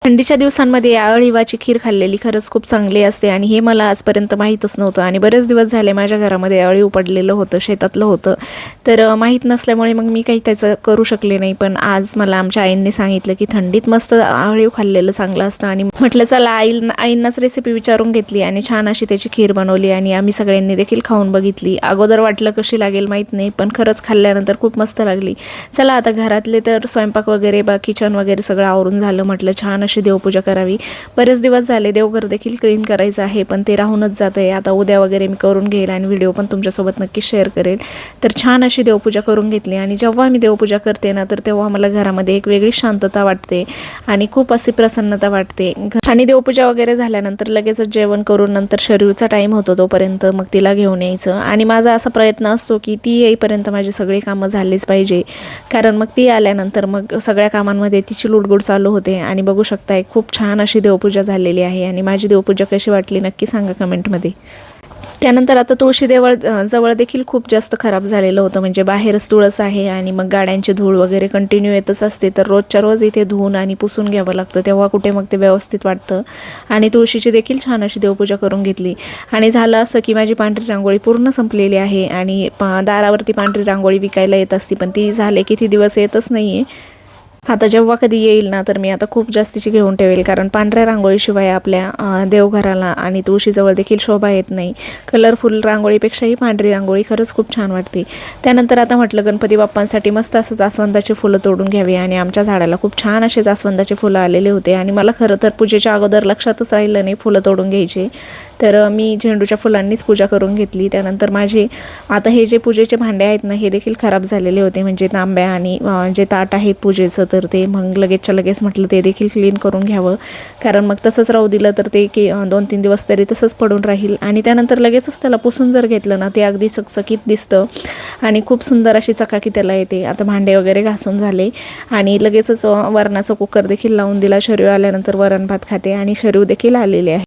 थंडीच्या दिवसांमध्ये अळीवाची खीर खाल्लेली खरंच खूप चांगली असते आणि हे मला आजपर्यंत माहीतच नव्हतं आणि बरेच दिवस झाले माझ्या घरामध्ये अळीव पडलेलं होतं, शेतातलं होतं. तर माहीत नसल्यामुळे मग मी काही त्याचं करू शकले नाही. पण आज मला आमच्या आईंनी सांगितलं की थंडीत मस्त अळीव खाल्लेलं चांगलं असतं आणि म्हटलं चला आईंनाच रेसिपी विचारून घेतली आणि छान अशी त्याची खीर बनवली आणि आम्ही सगळ्यांनी देखील खाऊन बघितली. अगोदर वाटलं कशी लागेल माहीत नाही, पण खरंच खाल्ल्यानंतर खूप मस्त लागली. चला आता घरातले तर स्वयंपाक वगैरे किचन वगैरे सगळं आवरून झालं. म्हटलं छान अशी देवपूजा करावी. बरेच दिवस झाले देवघर देखील क्लीन करायचं आहे, पण ते राहूनच जात आहे. आता उद्या वगैरे मी करून घेईल आणि व्हिडिओ पण तुमच्यासोबत नक्की शेअर करेल. तर छान अशी देवपूजा करून घेतली आणि जेव्हा मी देवपूजा करते ना, तर तेव्हा मला घरामध्ये एक वेगळी शांतता वाटते आणि खूप अशी प्रसन्नता वाटते. आणि देवपूजा वगैरे झाल्यानंतर लगेचच जेवण करून नंतर शरीरचा टाईम होतो, तोपर्यंत मग तिला घेऊन यायचं आणि माझा असा प्रयत्न असतो की ती येईपर्यंत माझी सगळी कामं झालीच पाहिजे. कारण मग ती आल्यानंतर मग सगळ्या कामांमध्ये तिची लुडबुड चालू होते. आणि बघू शकताय खूप छान अशी देवपूजा झालेली आहे आणि माझी देवपूजा कशी वाटली नक्की सांगा कमेंटमध्ये. त्यानंतर आता तुळशी जवळ देखील खूप जास्त खराब झालेलं होतं, म्हणजे बाहेरच तुळस आहे आणि मग गाड्यांची धूळ वगैरे कंटिन्यू येतच असते. तर रोजच्या रोज इथे धुवून आणि पुसून घ्यावं लागतं, तेव्हा कुठे मग ते व्यवस्थित वाटतं. आणि तुळशीची देखील छान अशी देवपूजा करून घेतली आणि झालं असं की माझी पांढरी रांगोळी पूर्ण संपलेली आहे आणि दारावरती पांढरी रांगोळी विकायला येत असती, पण ती झाले किती दिवस येतच नाही आहे. आता जेव्हा कधी येईल ना, तर मी आता खूप जास्तीची घेऊन ठेवेल, कारण पांढऱ्या रांगोळीशिवाय आपल्या देवघराला आणि तुळशीजवळ देखील शोभा येत नाही. कलरफुल रांगोळीपेक्षाही पांढरी रांगोळी खरंच खूप छान वाटते. त्यानंतर आता म्हटलं गणपती बाप्पांसाठी मस्त असं जास्वंदाची फुलं तोडून घ्यावी आणि आमच्या झाडाला खूप छान असे जास्वंदाचे फुलं आलेले होते आणि मला खरं तर पूजेच्या अगोदर लक्षातच राहिलं नाही फुलं तोडून घ्यायचे. तर मी झेंडूच्या फुलांनीच पूजा करून घेतली. त्यानंतर माझे आता हे जे पूजेचे भांडे आहेत ना, हे देखील खराब झालेले होते, म्हणजे तांब्या आणि जे ताट आहे पूजेचं, तर ते मग लगेचच्या लगेच म्हटलं ते देखील क्लीन करून घ्यावं, कारण मग तसंच राहू दिलं तर ते 2-3 दिवस तरी तसंच पडून राहील. आणि त्यानंतर लगेचच त्याला पुसून जर घेतलं ना, ते अगदी चकचकीत दिसतं आणि खूप सुंदर अशी चकाकी त्याला येते. आता भांडे वगैरे घासून झाले आणि लगेचच वरणाचं कुकर देखील लावून दिला. शरीर आल्यानंतर वरण भात खाते आणि शरीर देखील आलेले आहे.